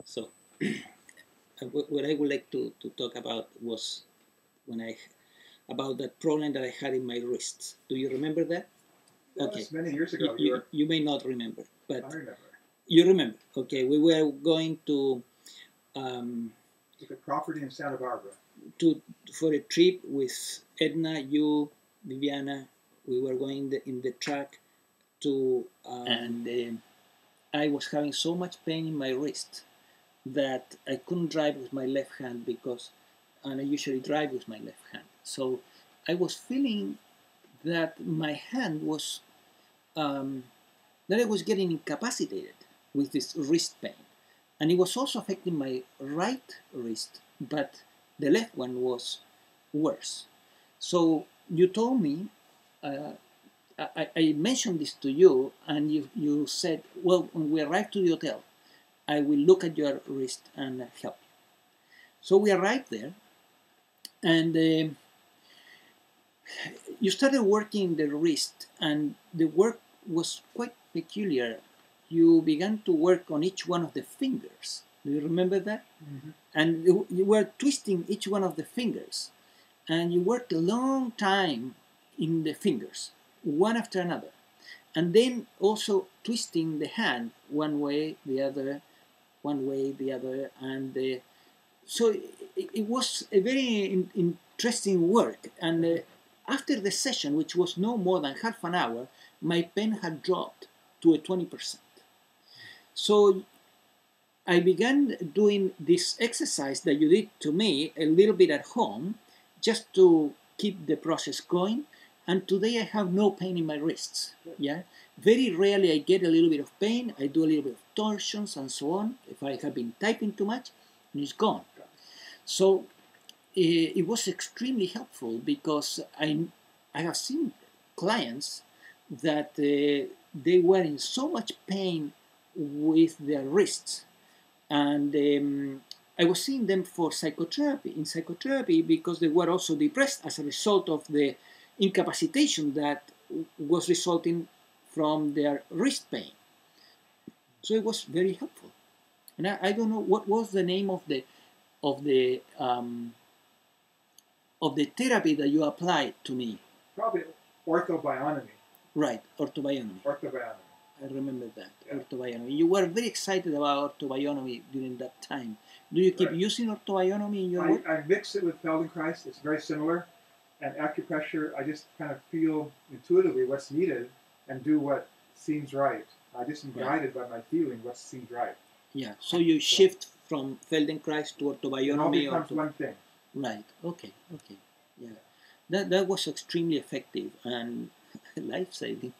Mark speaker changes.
Speaker 1: So, what I would like to talk about was when I about that problem that I had in my wrists. Do you remember that?
Speaker 2: That
Speaker 1: Okay.
Speaker 2: was many years ago.
Speaker 1: You may not remember, but
Speaker 2: I remember.
Speaker 1: you remember. Okay, we were going to
Speaker 2: With a property in Santa Barbara.
Speaker 1: For a trip with Edna, you, Viviana. We were going in the truck to, and I was having so much pain in my wrist that I couldn't drive with my left hand and I usually drive with my left hand. So I was feeling that my hand was, that I was getting incapacitated with this wrist pain. And it was also affecting my right wrist, but the left one was worse. So you told me, I mentioned this to you, and you said, well, when we arrive to the hotel, I will look at your wrist and help you. So we arrived there, and you started working the wrist, and the work was quite peculiar. You began to work on each one of the fingers. Do you remember that?
Speaker 2: Mm-hmm.
Speaker 1: And you were twisting each one of the fingers, and you worked a long time in the fingers, one after another, and then also twisting the hand one way, the other, one way, the other, and so it was a very interesting work. And after the session, which was no more than half an hour, my pain had dropped to a 20%. So I began doing this exercise that you did to me a little bit at home, just to keep the process going. And today I have no pain in my wrists. Yeah, very rarely I get a little bit of pain. I do a little bit of torsions and so on. If I have been typing too much, and it's gone. So it was extremely helpful because I have seen clients that they were in so much pain with their wrists, and I was seeing them for psychotherapy because they were also depressed as a result of the incapacitation that was resulting from their wrist pain. So it was very helpful. And I don't know what was the name of the therapy that you applied to me.
Speaker 2: Probably Ortho-Bionomy.
Speaker 1: Right, Ortho-Bionomy.
Speaker 2: Ortho-Bionomy.
Speaker 1: I remember that,
Speaker 2: yeah.
Speaker 1: Ortho-Bionomy. You were very excited about Ortho-Bionomy during that time. Do you keep using Ortho-Bionomy in your work?
Speaker 2: I mix it with Feldenkrais. It's very similar. And acupressure, I just kind of feel intuitively what's needed and do what seems right. I just am guided by my feeling what seems right.
Speaker 1: Yeah, so you shift from Feldenkrais to Ortho-Bionomy.
Speaker 2: It all becomes one thing.
Speaker 1: Right, okay, yeah. That was extremely effective and life-saving.